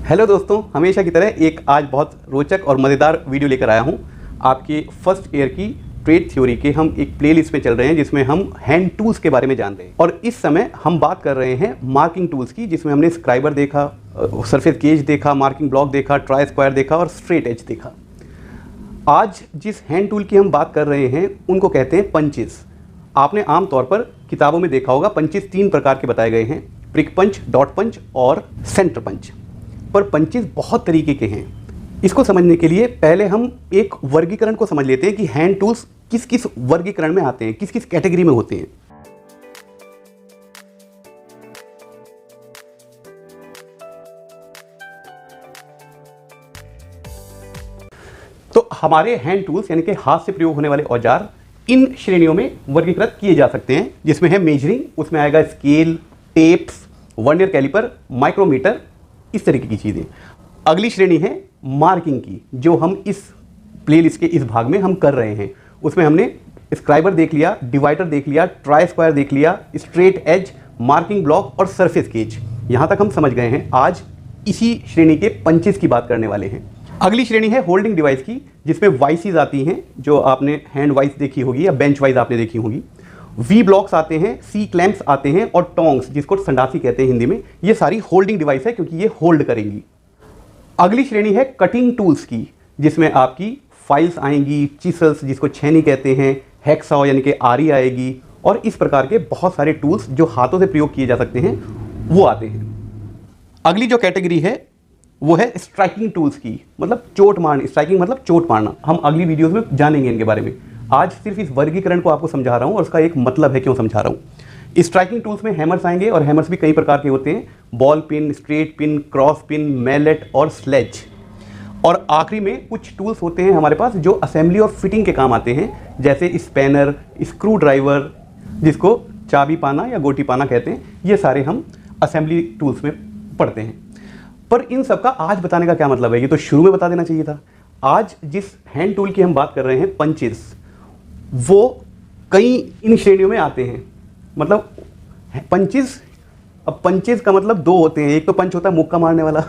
Hello दोस्तों, हमेशा की तरह एक आज बहुत रोचक और मज़ेदार वीडियो लेकर आया हूँ। आपके फर्स्ट ईयर की ट्रेड थ्योरी के हम एक प्लेलिस्ट में चल रहे हैं जिसमें हम हैंड टूल्स के बारे में जान रहे हैं। और इस समय हम बात कर रहे हैं मार्किंग टूल्स की, जिसमें हमने स्क्राइबर देखा, सरफेस गेज देखा, मार्किंग ब्लॉक देखा, ट्राई स्क्वायर देखा और स्ट्रेट एज देखा। आज जिस हैंड टूल की हम बात कर रहे हैं उनको कहते हैं पंचेस। आपने आमतौर पर किताबों में देखा होगा, पंचेस 3 प्रकार के बताए गए हैं, प्रिक पंच, डॉट पंच और सेंटर पंच। पर पंचेस बहुत तरीके के हैं। इसको समझने के लिए पहले हम एक वर्गीकरण को समझ लेते हैं कि हैंड टूल्स किस किस वर्गीकरण में आते हैं, किस किस कैटेगरी में होते हैं। तो हमारे हैंड टूल्स यानी कि हाथ से प्रयोग होने वाले औजार इन श्रेणियों में वर्गीकृत किए जा सकते हैं, जिसमें है मेजरिंग, उसमें आएगा scale, tapes, vernier calliper, micrometer, इस तरीके की चीज़ें। अगली श्रेणी है मार्किंग की, जो हम इस प्लेलिस्ट के इस भाग में हम कर रहे हैं। उसमें हमने स्क्राइबर देख लिया, डिवाइडर देख लिया, ट्राई स्क्वायर देख लिया, स्ट्रेट एज, मार्किंग ब्लॉक और सरफेस गेज। यहाँ तक हम समझ गए हैं। आज इसी श्रेणी के पंचेस की बात करने वाले हैं। अगली श्रेणी है होल्डिंग डिवाइस की, जिसमें वाइसेस आती हैं, जो आपने हैंड वाइस देखी होगी या बेंच वाइस आपने देखी होगी। वी ब्लॉक्स आते हैं, सी क्लैंप्स आते हैं और टोंग्स, जिसको संडासी कहते हैं हिंदी में। ये सारी होल्डिंग डिवाइस है क्योंकि ये होल्ड करेंगी। अगली श्रेणी है कटिंग टूल्स की, जिसमें आपकी फाइल्स आएंगी, चिसल्स जिसको छेनी कहते हैं, हैक्सॉ यानी कि आरी आएगी, और इस प्रकार के बहुत सारे टूल्स जो हाथों से प्रयोग किए जा सकते हैं वो आते हैं। अगली जो कैटेगरी है वो है स्ट्राइकिंग टूल्स की, मतलब चोट मारना। स्ट्राइकिंग मतलब चोट मारना। हम अगली वीडियोस में जानेंगे इनके बारे में। आज सिर्फ इस वर्गीकरण को आपको समझा रहा हूँ और उसका एक मतलब है क्यों समझा रहा हूँ। स्ट्राइकिंग टूल्स में हैमर्स आएंगे, और हैमर्स भी कई प्रकार के होते हैं, ball pin, straight pin, cross pin, mallet और स्लेज। और आखिरी में कुछ टूल्स होते हैं हमारे पास जो असेंबली और फिटिंग के काम आते हैं, जैसे स्पैनर, स्क्रू ड्राइवर, जिसको चाबी पाना या गोटी पाना कहते हैं। ये सारे हम असेंबली टूल्स में पढ़ते हैं। पर इन सब का आज बताने का क्या मतलब है, ये तो शुरू में बता देना चाहिए था। आज जिस हैंड टूल की हम बात कर रहे हैं पंचेस, वो कई इन श्रेणियों में आते हैं। मतलब पंचेस, अब पंचेस का मतलब 2 होते हैं। एक तो पंच होता है मुक्का मारने वाला,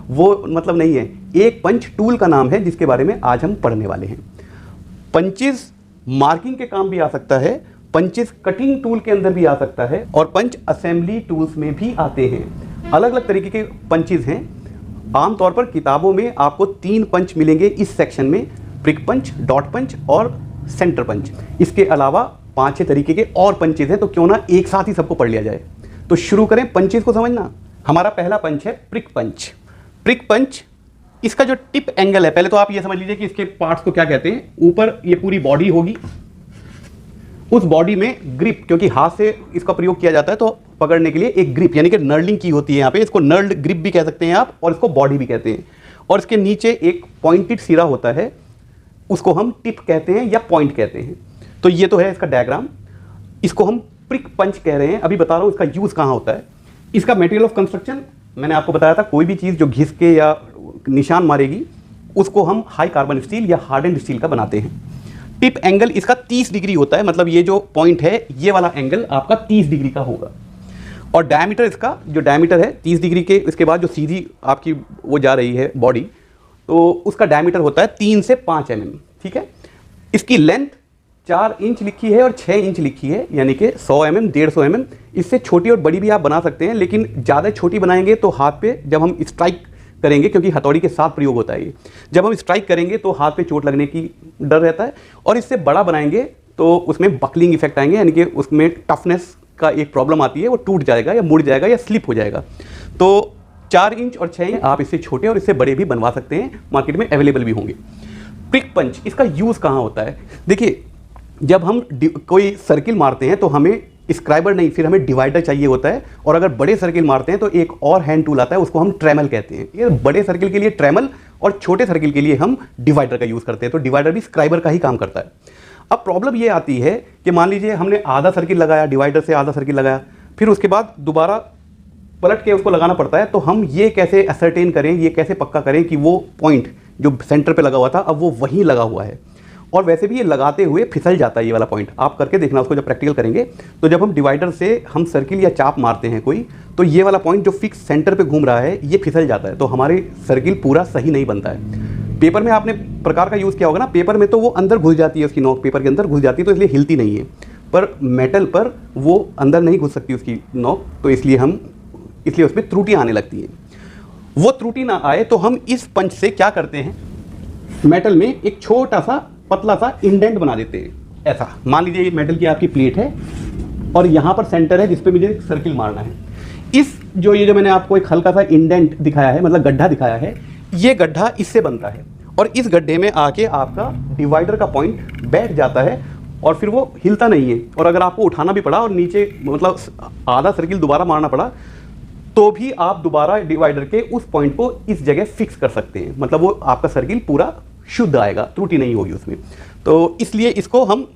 वो मतलब नहीं है। एक पंच टूल का नाम है जिसके बारे में आज हम पढ़ने वाले हैं। पंचेस मार्किंग के काम भी आ सकता है, पंचेस कटिंग टूल के अंदर भी आ सकता है, और पंच असेंबली टूल्स में भी आते हैं। अलग अलग तरीके के पंचेस हैं। आमतौर पर किताबों में आपको 3 पंच मिलेंगे इस सेक्शन में, प्रिक पंच, डॉट पंच और सेंटर पंच। इसके अलावा 5-6 तरीके के और पंचेस हैं, तो क्यों ना एक साथ ही सबको पढ़ लिया जाए। तो शुरू करें पंचेस को समझना। हमारा पहला पंच है प्रिक पंच। प्रिक पंच, इसका जो टिप एंगल है, पहले तो आप ये समझ लीजिए कि इसके पार्ट्स को क्या कहते हैं। ऊपर ये पूरी बॉडी होगी, उस बॉडी में ग्रिप, क्योंकि हाथ से इसका प्रयोग किया जाता है तो पकड़ने के लिए एक ग्रिप यानी कि नर्लिंग की होती है यहाँ पे। इसको नर्ल्ड ग्रिप भी कह सकते हैं आप, और इसको बॉडी भी कहते हैं। और इसके नीचे एक पॉइंटेड सिरा होता है, उसको हम टिप कहते हैं या पॉइंट कहते हैं। तो ये तो है इसका डायग्राम। इसको हम प्रिक पंच कह रहे हैं। अभी बता रहा हूँ इसका यूज़ कहाँ होता है। इसका मटेरियल ऑफ कंस्ट्रक्शन मैंने आपको बताया था, कोई भी चीज़ जो घिस के या निशान मारेगी उसको हम हाई कार्बन स्टील या हार्डन्ड स्टील का बनाते हैं। टिप एंगल इसका 30 डिग्री होता है, मतलब ये जो पॉइंट है ये वाला एंगल आपका 30 डिग्री का होगा। और डायमीटर, इसका जो डायमीटर है 30 डिग्री के, इसके बाद जो सीधी आपकी वो जा रही है बॉडी, तो उसका डायमीटर होता है 3 से 5 mm। ठीक है। इसकी लेंथ 4 इंच लिखी है और 6 इंच लिखी है, यानी कि 100 mm, 150 mm। इससे छोटी और बड़ी भी आप बना सकते हैं, लेकिन ज़्यादा छोटी बनाएंगे तो हाथ पे जब हम स्ट्राइक करेंगे, क्योंकि हथौड़ी के साथ प्रयोग होता है ये, जब हम स्ट्राइक करेंगे तो हाथ पे चोट लगने की डर रहता है। और इससे बड़ा बनाएंगे तो उसमें बकलिंग इफेक्ट आएंगे, यानी कि उसमें टफनेस का एक प्रॉब्लम आती है, वो टूट जाएगा या मुड़ जाएगा या स्लिप हो जाएगा। तो 4 इंच और 6 इंच आप इससे छोटे और इससे बड़े भी बनवा सकते हैं, मार्केट में अवेलेबल भी होंगे। प्रिक पंच, इसका यूज़ कहाँ होता है? देखिए, जब हम कोई सर्किल मारते हैं तो हमें स्क्राइबर नहीं, फिर हमें डिवाइडर चाहिए होता है। और अगर बड़े सर्किल मारते हैं तो एक और हैंड टूल आता है, उसको हम ट्रेमल कहते हैं। ये बड़े सर्किल के लिए ट्रेमल और छोटे सर्किल के लिए हम डिवाइडर का यूज़ करते हैं। तो डिवाइडर भी स्क्राइबर का ही काम करता है। अब प्रॉब्लम ये आती है कि मान लीजिए हमने आधा सर्किल लगाया, डिवाइडर से आधा सर्किल लगाया, फिर उसके बाद दोबारा पलट के उसको लगाना पड़ता है। तो हम ये कैसे असरटेन करें, ये कैसे पक्का करें कि वो पॉइंट जो सेंटर पे लगा हुआ था अब वो वहीं लगा हुआ है। और वैसे भी ये लगाते हुए फिसल जाता है ये वाला पॉइंट। आप करके देखना उसको, जब प्रैक्टिकल करेंगे तो जब हम डिवाइडर से हम सर्किल या चाप मारते हैं कोई, तो ये वाला पॉइंट जो फिक्स सेंटर पे घूम रहा है ये फिसल जाता है, तो हमारे सर्किल पूरा सही नहीं बनता है। पेपर में आपने प्रकार का यूज़ किया होगा ना, पेपर में तो वो अंदर घुस जाती है, उसकी नोक पेपर के अंदर घुस जाती है, तो इसलिए हिलती नहीं है। पर मेटल पर वो अंदर नहीं घुस सकती उसकी नोक, तो इसलिए उसमें त्रुटियाँ आने लगती हैं। वो त्रुटि ना आए तो हम इस पंच से क्या करते हैं, मेटल में एक छोटा सा पतला सा इंडेंट बना देते हैं। ऐसा मान लीजिए ये मेटल की आपकी प्लेट है और यहाँ पर सेंटर है जिस पे मुझे सर्किल मारना है। ये जो मैंने आपको एक हल्का सा इंडेंट दिखाया है, मतलब गड्ढा दिखाया है, ये गड्ढा इससे बनता है और इस गड्ढे में आके आपका डिवाइडर का पॉइंट बैठ जाता है और फिर वो हिलता नहीं है। और अगर आपको उठाना भी पड़ा और नीचे मतलब आधा सर्किल दोबारा मारना पड़ा, तो भी आप दोबारा डिवाइडर के उस पॉइंट को इस जगह फिक्स कर सकते हैं। मतलब वो आपका सर्किल पूरा शुद्ध आएगा, त्रुटि नहीं होगी उसमें। तो इसलिए इसको हम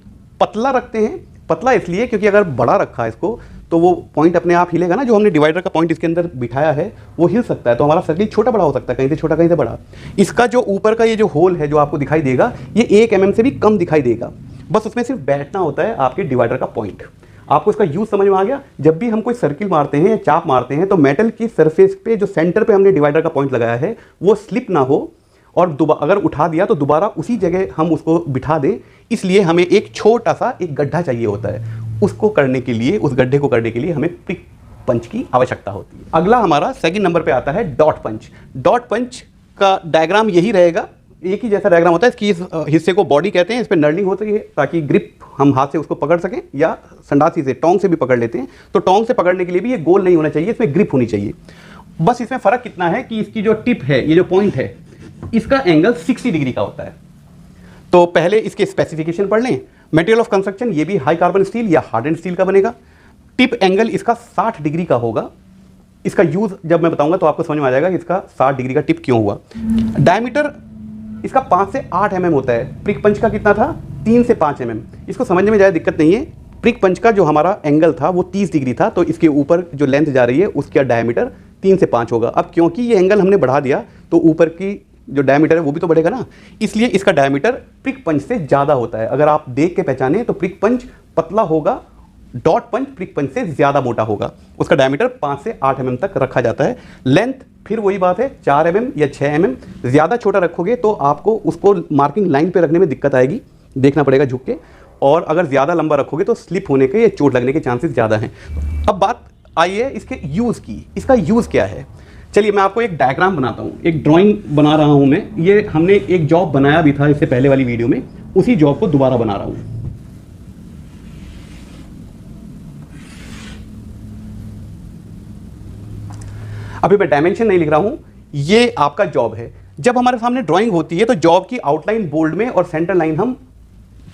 पतला रखते हैं। पतला इसलिए क्योंकि अगर बड़ा रखा है इसको तो वो पॉइंट अपने आप हिलेगा ना, जो हमने डिवाइडर का पॉइंट इसके अंदर बिठाया है वो हिल सकता है, तो हमारा सर्किल छोटा बड़ा हो सकता है, कहीं से छोटा कहीं से बड़ा। इसका जो ऊपर का ये जो होल है जो आपको दिखाई देगा, ये 1 mm से भी कम दिखाई देगा। बस उसमें सिर्फ बैठना होता है आपके डिवाइडर का पॉइंट। आपको इसका यूज समझ में आ गया। जब भी हम कोई सर्किल मारते हैं या चाप मारते हैं तो मेटल की सरफेस पे जो सेंटर पे हमने डिवाइडर का पॉइंट लगाया है वो स्लिप ना हो, और अगर उठा दिया तो दोबारा उसी जगह हम उसको बिठा दें। इसलिए हमें एक छोटा सा एक गड्ढा चाहिए होता है, उसको करने के लिए, उस गड्ढे को करने के लिए हमें प्रिक पंच की आवश्यकता होती है। अगला हमारा सेकंड नंबर पे आता है डॉट पंच। डॉट पंच का डायग्राम यही रहेगा, एक ही जैसा डायग्राम होता है। इसकी इस हिस्से को बॉडी कहते हैं, इस पर नर्लिंग होती है ताकि ग्रिप हम हाथ से उसको पकड़ सकें, या संडासी से टोंग से भी पकड़ लेते हैं। तो टोंग से पकड़ने के लिए भी ये गोल नहीं होना चाहिए, इसमें ग्रिप होनी चाहिए। बस इसमें फ़र्क कितना है कि इसकी जो टिप है, ये जो पॉइंट है, इसका एंगल 60 डिग्री का होता है। तो पहले इसके स्पेसिफिकेशन पढ़ लें। मटेरियल ऑफ कंस्ट्रक्शन, ये भी हाई कार्बन स्टील या हार्डन स्टील का बनेगा। टिप एंगल इसका 60 डिग्री का होगा। इसका यूज़ जब मैं बताऊंगा तो आपको समझ में आ जाएगा कि इसका 60 डिग्री का टिप क्यों हुआ। डायमीटर इसका 5 से 8 mm होता है। प्रिक पंच का कितना था? 3 से 5 mm। इसको समझने में ज़्यादा दिक्कत नहीं है। प्रिक पंच का जो हमारा एंगल था वो 30 डिग्री था, तो इसके ऊपर जो लेंथ जा रही है उसका डायमीटर 3 से 5 होगा। अब क्योंकि ये एंगल हमने बढ़ा दिया तो ऊपर की जो डायमीटर है वो भी तो बढ़ेगा ना, इसलिए इसका डायमीटर प्रिक पंच से ज़्यादा होता है। अगर आप देख के पहचाने तो प्रिक पंच पतला होगा, डॉट पंच प्रिक पंच से ज़्यादा मोटा होगा। उसका डायमीटर 5 से 8 mm तक रखा जाता है। लेंथ फिर वही बात है, 4 mm या 6 mm। ज़्यादा छोटा रखोगे तो आपको उसको मार्किंग लाइन पे रखने में दिक्कत आएगी, देखना पड़ेगा झुक के। और अगर ज़्यादा लंबा रखोगे तो स्लिप होने के या चोट लगने के चांसेस ज़्यादा हैं। अब बात आई है इसके यूज़ की। इसका यूज़ क्या है? चलिए मैं आपको एक डायग्राम बनाता हूँ, एक ड्राइंग बना रहा हूँ मैं। ये हमने एक जॉब बनाया भी था इससे पहले वाली वीडियो में, उसी जॉब को दोबारा बना रहा हूँ। अभी मैं डायमेंशन नहीं लिख रहा हूँ, ये आपका जॉब है। जब हमारे सामने ड्राइंग होती है तो जॉब की आउटलाइन बोल्ड में और सेंटर लाइन हम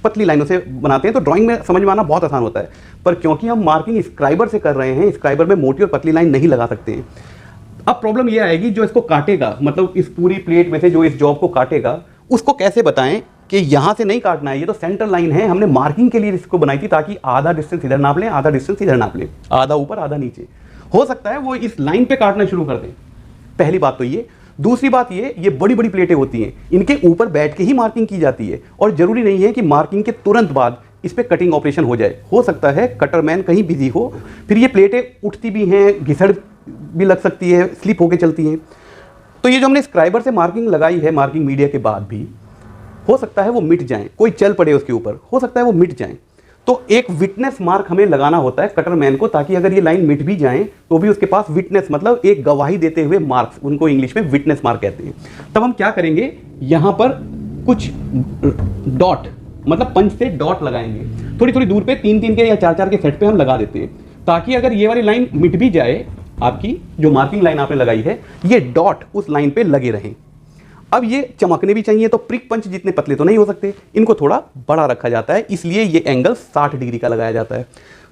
पतली लाइनों से बनाते हैं, तो ड्राइंग में समझ में आना बहुत आसान होता है। पर क्योंकि हम मार्किंग स्क्राइबर से कर रहे हैं, स्क्राइबर में मोटी और पतली लाइन नहीं लगा सकते हैं। अब प्रॉब्लम यह आएगी, जो इसको काटेगा, मतलब इस पूरी प्लेट में से जो इस जॉब को काटेगा, उसको कैसे बताएं कि यहाँ से नहीं काटना है, ये तो सेंटर लाइन है, हमने मार्किंग के लिए इसको बनाई थी ताकि आधा डिस्टेंस इधर नाप लें, आधा डिस्टेंस इधर नाप लें, आधा ऊपर आधा नीचे। हो सकता है वो इस लाइन पे काटना शुरू कर दें। पहली बात तो ये। दूसरी बात ये बड़ी बड़ी प्लेटें होती हैं, इनके ऊपर बैठ के ही मार्किंग की जाती है, और जरूरी नहीं है कि मार्किंग के तुरंत बाद इस पर कटिंग ऑपरेशन हो जाए। हो सकता है कटरमैन कहीं बिजी हो, फिर ये प्लेटें उठती भी हैं, घिसड़ भी लग सकती है, स्लिप होके चलती हैं। तो ये जो हमने स्क्राइबर से मार्किंग लगाई है, मार्किंग मीडिया के बाद भी हो सकता है वो मिट जाए, कोई चल पड़े उसके ऊपर, हो सकता है वो मिट जाए। तो एक विटनेस मार्क हमें लगाना होता है कटरमैन को, ताकि अगर ये लाइन मिट भी जाए तो भी उसके पास विटनेस, मतलब एक गवाही देते हुए मार्क्स, उनको इंग्लिश में विटनेस मार्क कहते हैं। तब हम क्या करेंगे, यहाँ पर कुछ डॉट, मतलब पंच से डॉट लगाएंगे थोड़ी थोड़ी दूर पे, 3-3 के या 4-4 के सेट पे हम लगा देते हैं, ताकि अगर ये वाली लाइन मिट भी जाए, आपकी जो मार्किंग लाइन आपने लगाई है, ये डॉट उस लाइन पे लगे रहें। अब ये चमकने भी चाहिए, तो प्रिक पंच जितने पतले तो नहीं हो सकते, इनको थोड़ा बड़ा रखा जाता है, इसलिए ये एंगल 60 डिग्री का लगाया जाता है।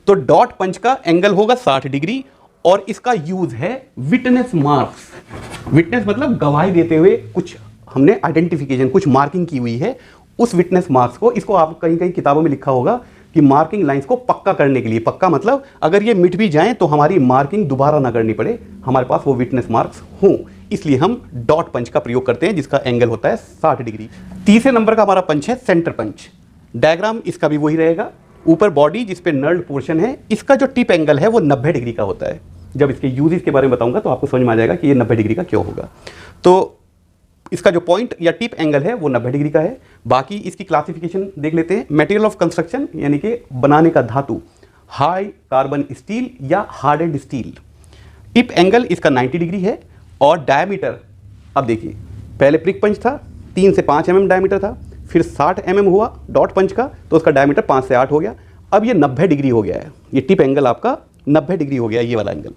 तो डॉट पंच का एंगल होगा 60 डिग्री, और इसका यूज है विटनेस मार्क्स। विटनेस मतलब गवाही देते हुए, कुछ हमने आइडेंटिफिकेशन, कुछ मार्किंग की हुई है, उस विटनेस मार्क्स को, इसको आप कहीं कहीं किताबों में लिखा होगा कि मार्किंग लाइंस को पक्का करने के लिए। पक्का मतलब अगर ये मिट भी जाएं तो हमारी मार्किंग दोबारा ना करनी पड़े, हमारे पास वो विटनेस मार्क्स हों, इसलिए हम डॉट पंच का प्रयोग करते हैं जिसका एंगल होता है 60 डिग्री। तीसरे नंबर का हमारा पंच है सेंटर पंच। डायग्राम इसका भी वही रहेगा। ऊपर बॉडी जिस पे नर्ल्ड पोर्शन है, इसका जो टिप एंगल है वो 90 डिग्री का होता है। जब इसके यूजेस के बारे में बताऊंगा तो आपको समझ में आ जाएगा कि ये 90 डिग्री का क्यों होगा। तो इसका जो पॉइंट या टिप एंगल है वो 90 डिग्री का है। बाकी इसकी क्लासिफिकेशन देख लेते हैं। मटेरियल ऑफ कंस्ट्रक्शन यानी कि बनाने का धातु, हाई कार्बन स्टील या हार्डेंड स्टील। टिप एंगल इसका 90 डिग्री है और डायमीटर, अब देखिए पहले प्रिक पंच था 3 से 5 mm डायमीटर था, फिर 60 mm हुआ डॉट पंच का तो उसका डायमीटर 5 से 8 हो गया। अब ये 90 डिग्री हो गया है। ये टिप एंगल आपका 90 डिग्री हो गया, ये वाला एंगल।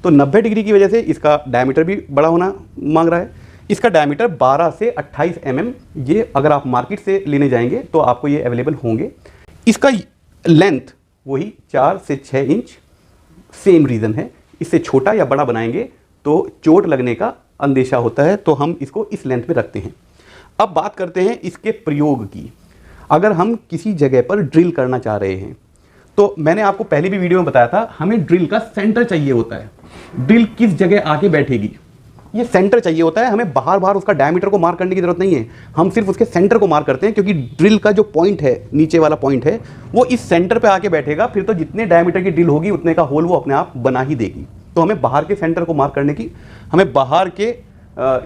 तो 90 डिग्री की वजह से इसका डायमीटर भी बड़ा होना मांग रहा है। इसका डायमीटर 12 से 28 mm, ये अगर आप मार्केट से लेने जाएंगे तो आपको ये अवेलेबल होंगे। इसका लेंथ वही 4 से 6 इंच, सेम रीज़न है। इससे छोटा या बड़ा बनाएंगे तो चोट लगने का अंदेशा होता है, तो हम इसको इस लेंथ में रखते हैं। अब बात करते हैं इसके प्रयोग की। अगर हम किसी जगह पर ड्रिल करना चाह रहे हैं तो मैंने आपको पहले भी वीडियो में बताया था, हमें ड्रिल का सेंटर चाहिए होता है। ड्रिल किस जगह आके बैठेगी ये सेंटर चाहिए होता है। हमें बाहर बाहर उसका डायमीटर को मार्क करने की जरूरत नहीं है, हम सिर्फ उसके सेंटर को मार्क करते हैं, क्योंकि ड्रिल का जो पॉइंट है, नीचे वाला पॉइंट है, वो इस सेंटर पे आके बैठेगा। फिर तो जितने डायमीटर की ड्रिल होगी उतने का होल वो अपने आप बना ही देगी। तो हमें बाहर के सेंटर को मार्क करने की, हमें बाहर के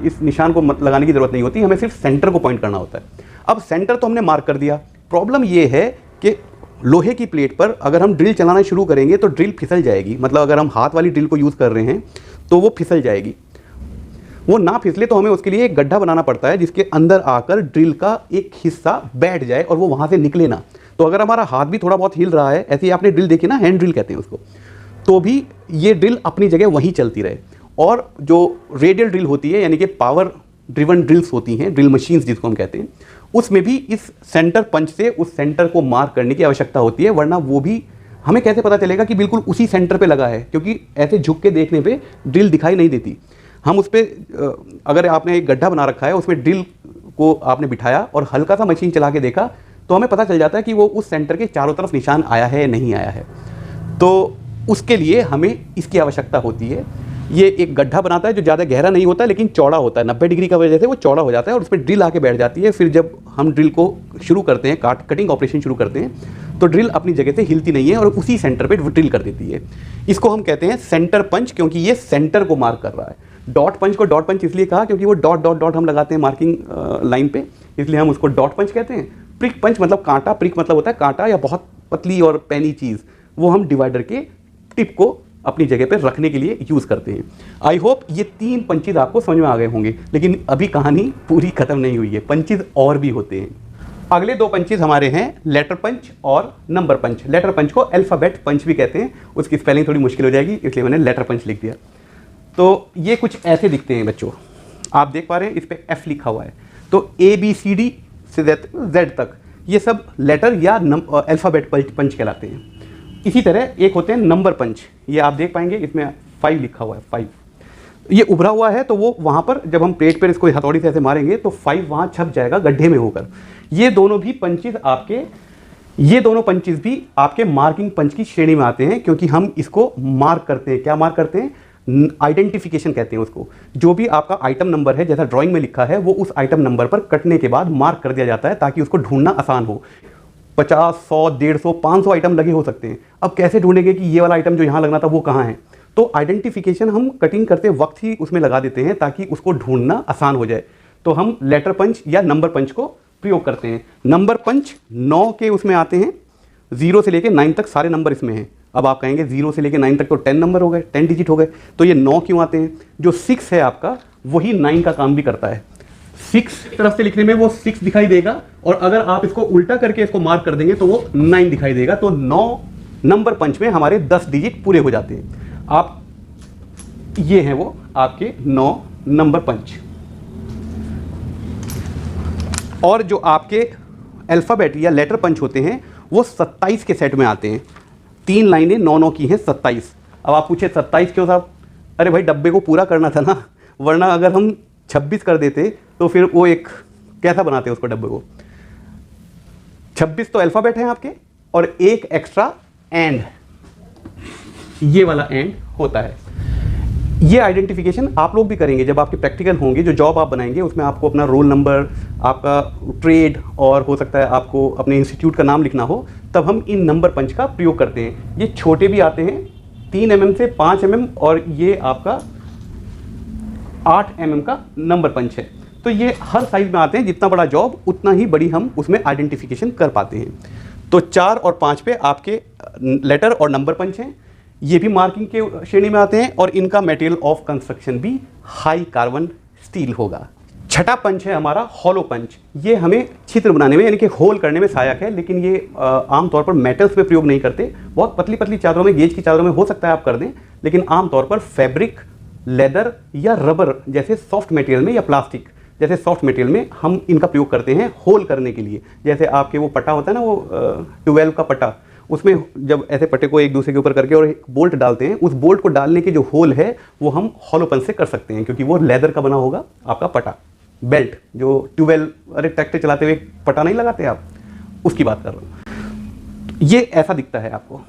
इस निशान को लगाने की जरूरत नहीं होती, हमें सिर्फ सेंटर को पॉइंट करना होता है। अब सेंटर तो हमने मार्क कर दिया। प्रॉब्लम ये है कि लोहे की प्लेट पर अगर हम ड्रिल चलाना शुरू करेंगे तो ड्रिल फिसल जाएगी। मतलब अगर हम हाथ वाली ड्रिल को यूज़ कर रहे हैं तो वो फिसल जाएगी। वो ना फिसले तो हमें उसके लिए एक गड्ढा बनाना पड़ता है जिसके अंदर आकर ड्रिल का एक हिस्सा बैठ जाए और वो वहाँ से निकले ना। तो अगर हमारा हाथ भी थोड़ा बहुत हिल रहा है, ऐसे ही आपने ड्रिल देखी ना, हैंड ड्रिल कहते हैं उसको, तो भी ये ड्रिल अपनी जगह वहीं चलती रहे। और जो रेडियल ड्रिल होती है, यानी कि पावर ड्रिवन ड्रिल्स होती हैं, ड्रिल मशीन्स जिसको हम कहते हैं, उसमें भी इस सेंटर पंच से उस सेंटर को मार्क करने की आवश्यकता होती है। वरना वो भी हमें कैसे पता चलेगा कि बिल्कुल उसी सेंटर पे लगा है, क्योंकि ऐसे झुक के देखने पे ड्रिल दिखाई नहीं देती। हम उस पर अगर आपने एक गड्ढा बना रखा है, उसमें ड्रिल को आपने बिठाया और हल्का सा मशीन चला के देखा तो हमें पता चल जाता है कि वो उस सेंटर के चारों तरफ निशान आया है या नहीं आया है। तो उसके लिए हमें इसकी आवश्यकता होती है। ये एक गड्ढा बनाता है जो ज़्यादा गहरा नहीं होता लेकिन चौड़ा होता है। 90 डिग्री का वजह से वो चौड़ा हो जाता है और उस पर ड्रिल आके बैठ जाती है। फिर जब हम ड्रिल को शुरू करते हैं, कटिंग ऑपरेशन शुरू करते हैं, तो ड्रिल अपनी जगह से हिलती नहीं है और उसी सेंटर पे ड्रिल कर देती है। इसको हम कहते हैं सेंटर पंच, क्योंकि ये सेंटर को मार्क कर रहा है। डॉट पंच को डॉट पंच इसलिए कहा क्योंकि वो डॉट डॉट डॉट हम लगाते हैं मार्किंग लाइन पे, इसलिए हम उसको डॉट पंच कहते हैं। प्रिक पंच मतलब कांटा, प्रिक मतलब होता है कांटा या बहुत पतली और पैनी चीज़, वो हम डिवाइडर के टिप को अपनी जगह पे रखने के लिए यूज़ करते हैं। आई होप ये 3 पंचेज आपको समझ में आ गए होंगे, लेकिन अभी कहानी पूरी खत्म नहीं हुई है, पंचेज और भी होते हैं। अगले 2 पंचेज हमारे हैं लेटर पंच और नंबर पंच। लेटर पंच को अल्फ़ाबेट पंच भी कहते हैं, उसकी स्पेलिंग थोड़ी मुश्किल हो जाएगी इसलिए मैंने लेटर पंच लिख दिया। तो ये कुछ ऐसे दिखते हैं बच्चों, आप देख पा रहे हैं इस पर F लिखा हुआ है। तो ABCD से Z तक ये सब लेटर या अल्फ़ाबेट पंच कहलाते हैं। इसी तरह एक होते हैं नंबर पंच, ये आप देख पाएंगे इसमें 5 लिखा हुआ है, 5 ये उभरा हुआ है, तो वो वहाँ पर जब हम प्लेट पर इसको हथौड़ी से ऐसे मारेंगे तो 5 वहाँ छप जाएगा गड्ढे में होकर। ये दोनों पंचेज भी आपके मार्किंग पंच की श्रेणी में आते हैं, क्योंकि हम इसको मार्क करते हैं। क्या मार्क करते हैं? आइडेंटिफिकेशन कहते हैं उसको। जो भी आपका आइटम नंबर है, जैसा ड्राइंग में लिखा है, वो उस आइटम नंबर पर कटने के बाद मार्क कर दिया जाता है ताकि उसको ढूंढना आसान हो। 50, 100, 150, 500 आइटम लगे हो सकते हैं। अब कैसे ढूंढेंगे कि ये वाला आइटम जो यहाँ लगना था वो कहाँ है? तो आइडेंटिफिकेशन हम कटिंग करते वक्त ही उसमें लगा देते हैं ताकि उसको ढूंढना आसान हो जाए। तो हम लेटर पंच या नंबर पंच को प्रयोग करते हैं। नंबर पंच 9 के उसमें आते हैं, 0 से लेकर 9 तक सारे नंबर इसमें हैं। अब आप कहेंगे 0 से लेकर 9 तक तो 10 नंबर हो गए, 10 डिजिट हो गए, तो ये 9 क्यों आते हैं? जो 6 है आपका, वही 9 का काम भी करता है। 6 तरफ से लिखने में वो 6 दिखाई देगा, और अगर आप इसको उल्टा करके इसको मार्क कर देंगे तो वो 9 दिखाई देगा। तो 9 नंबर पंच में हमारे 10 डिजिट पूरे हो जाते हैं। आप ये हैं वो आपके 9 नंबर पंच। और जो आपके अल्फ़ाबेट या लेटर पंच होते हैं वो 27 के सेट में आते हैं। 3 लाइनें 9-9 की हैं, 27। अब आप पूछे 27 क्यों साहब? अरे भाई डब्बे को पूरा करना था ना, वरना अगर हम 26 कर देते तो फिर वो एक कैसा बनाते उसको डब्बे को। 26 तो अल्फ़ाबेट हैं आपके, और एक एक्स्ट्रा एंड, ये वाला एंड होता है। ये आइडेंटिफिकेशन आप लोग भी करेंगे जब आपके प्रैक्टिकल होंगे, जो जॉब आप बनाएंगे उसमें आपको अपना रोल नंबर, आपका ट्रेड और हो सकता है आपको अपने इंस्टीट्यूट का नाम लिखना हो, तब हम इन नंबर पंच का प्रयोग करते हैं। ये छोटे भी आते हैं 3 mm से 5 mm और ये आपका 8 mm का नंबर पंच है। तो ये हर साइज में आते हैं, जितना बड़ा जॉब उतना ही बड़ी हम उसमें आइडेंटिफिकेशन कर पाते हैं। तो 4 और 5 पे आपके लेटर और नंबर पंच हैं, ये भी मार्किंग के श्रेणी में आते हैं और इनका मटेरियल ऑफ कंस्ट्रक्शन भी हाई कार्बन स्टील होगा। छठा पंच है हमारा हॉलो पंच। ये हमें छिद्र बनाने में यानी कि होल करने में सहायक है, लेकिन ये आमतौर पर मेटल्स पे प्रयोग नहीं करते। बहुत पतली पतली चादरों में, गेज की चादरों में हो सकता है आप कर दें, लेकिन आमतौर पर फैब्रिक, लेदर या रबर जैसे सॉफ्ट मटेरियल में या प्लास्टिक जैसे सॉफ्ट मटेरियल में हम इनका प्रयोग करते हैं होल करने के लिए। जैसे आपके वो पटा होता है ना, वो 12 का पटा, उसमें जब ऐसे पट्टे को एक दूसरे के ऊपर करके और एक बोल्ट डालते हैं, उस बोल्ट को डालने के जो होल है वो हम हॉलो पंच से कर सकते हैं, क्योंकि वो लेदर का बना होगा आपका पटा। बेल्ट जो 12, अरे ट्रैक्टर चलाते हुए पटा नहीं लगाते आप, उसकी बात कर रहा हूँ। ये ऐसा दिखता है आपको,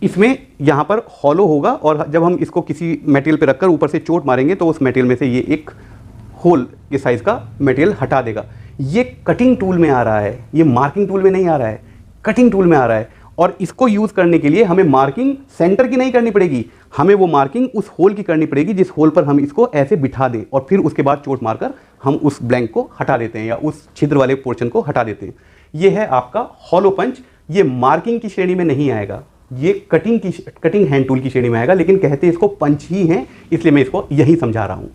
इसमें यहाँ पर हॉलो होगा और जब हम इसको किसी मटेरियल पे रखकर ऊपर से चोट मारेंगे तो उस मटेरियल में से ये एक होल के साइज का मटेरियल हटा देगा। ये कटिंग टूल में आ रहा है, ये मार्किंग टूल में नहीं आ रहा है, कटिंग टूल में आ रहा है। और इसको यूज़ करने के लिए हमें मार्किंग सेंटर की नहीं करनी पड़ेगी, हमें वो मार्किंग उस होल की करनी पड़ेगी जिस होल पर हम इसको ऐसे बिठा दें और फिर उसके बाद चोट मारकर हम उस ब्लैंक को हटा देते हैं या उस छिद्र वाले पोर्शन को हटा देते हैं। ये है आपका हॉलो पंच। ये मार्किंग की श्रेणी में नहीं आएगा, ये कटिंग हैंड टूल की श्रेणी में आएगा, लेकिन कहते इसको पंच ही हैं, इसलिए मैं इसको यही समझा रहा हूँ।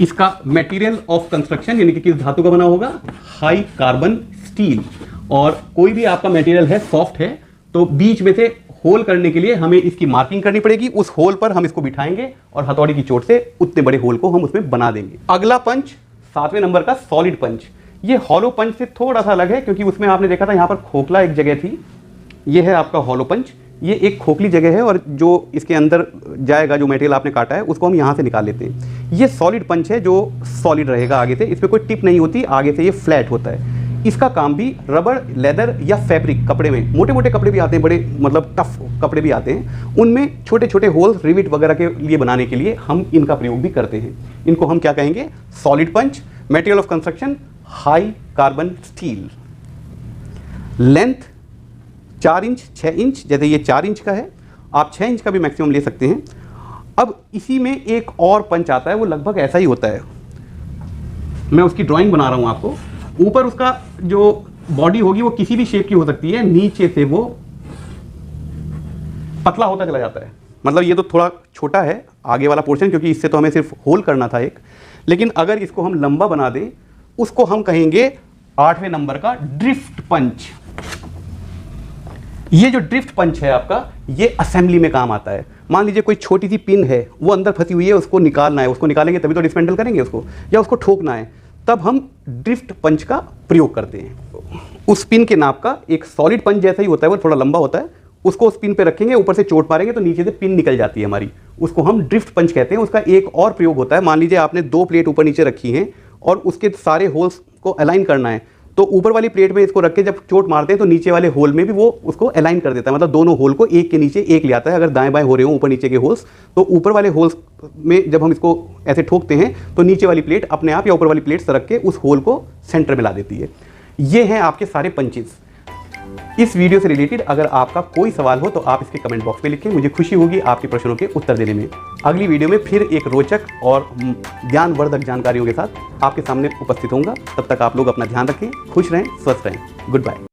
इसका मटेरियल ऑफ कंस्ट्रक्शन यानी कि किस धातु का बना होगा, हाई कार्बन स्टील। और कोई भी आपका मटेरियल है सॉफ्ट है तो बीच में से होल करने के लिए हमें इसकी मार्किंग करनी पड़ेगी, उस होल पर हम इसको बिठाएंगे और हथौड़ी की चोट से उतने बड़े होल को हम उसमें बना देंगे। अगला पंच 7वें नंबर का सॉलिड पंच। ये हॉलो पंच से थोड़ा सा अलग है, क्योंकि उसमें आपने देखा था यहाँ पर खोखला एक जगह थी, ये है आपका हॉलो पंच। ये एक खोखली जगह है और जो इसके अंदर जाएगा, जो मटेरियल आपने काटा है उसको हम यहाँ से निकाल लेते हैं। ये सॉलिड पंच है जो सॉलिड रहेगा आगे से, इसमें कोई टिप नहीं होती, आगे से ये फ्लैट होता है। इसका काम भी रबर, लेदर या फैब्रिक कपड़े में, मोटे मोटे कपड़े भी आते हैं, बड़े मतलब टफ कपड़े भी आते हैं, उनमें छोटे छोटे होल्स रिविट वगैरह के लिए बनाने के लिए हम इनका प्रयोग भी करते हैं। इनको हम क्या कहेंगे, solid punch. Material of construction high carbon steel. Length 4 inch 6 inch, जैसे ये 4 इंच का है, आप 6 इंच का भी मैक्सिमम ले सकते हैं। अब इसी में एक और पंच आता है, वो लगभग ऐसा ही होता है, मैं उसकी ड्राइंग बना रहा हूं आपको। ऊपर उसका जो बॉडी होगी वो किसी भी शेप की हो सकती है, नीचे से वो पतला होता चला जाता है। मतलब ये तो थोड़ा छोटा है आगे वाला पोर्शन, क्योंकि इससे तो हमें सिर्फ होल करना था एक, लेकिन अगर इसको हम लंबा बना दें, उसको हम कहेंगे 8वें नंबर का ड्रिफ्ट पंच। ये जो ड्रिफ्ट पंच है आपका, ये असेंबली में काम आता है। मान लीजिए कोई छोटी सी पिन है, वो अंदर फंसी हुई है, उसको निकालना है, उसको निकालेंगे तभी तो डिस्मेंटल करेंगे उसको, या उसको ठोकना है, तब हम ड्रिफ्ट पंच का प्रयोग करते हैं। उस पिन के नाप का एक सॉलिड पंच जैसा ही होता है, वो थोड़ा लंबा होता है, उसको उस पिन पे रखेंगे, ऊपर से चोट मारेंगे तो नीचे से पिन निकल जाती है हमारी, उसको हम ड्रिफ्ट पंच कहते हैं। उसका एक और प्रयोग होता है, मान लीजिए आपने 2 प्लेट ऊपर नीचे रखी हैं और उसके सारे होल्स को अलाइन करना है, तो ऊपर वाली प्लेट में इसको रख के जब चोट मारते हैं तो नीचे वाले होल में भी वो उसको अलाइन कर देता है, मतलब दोनों होल को एक के नीचे एक ले आता है। अगर दाएं बाएं हो रहे हो ऊपर नीचे के होल्स, तो ऊपर वाले होल्स में जब हम इसको ऐसे ठोकते हैं तो नीचे वाली प्लेट अपने आप या ऊपर वाली प्लेट सरक के उस होल को सेंटर में ला देती है। ये हैं आपके सारे पंचेस। इस वीडियो से रिलेटेड अगर आपका कोई सवाल हो तो आप इसके कमेंट बॉक्स में लिखें, मुझे खुशी होगी आपके प्रश्नों के उत्तर देने में। अगली वीडियो में फिर एक रोचक और ज्ञानवर्धक जानकारियों के साथ आपके सामने उपस्थित होऊंगा। तब तक आप लोग अपना ध्यान रखें, खुश रहें, स्वस्थ रहें। Good bye.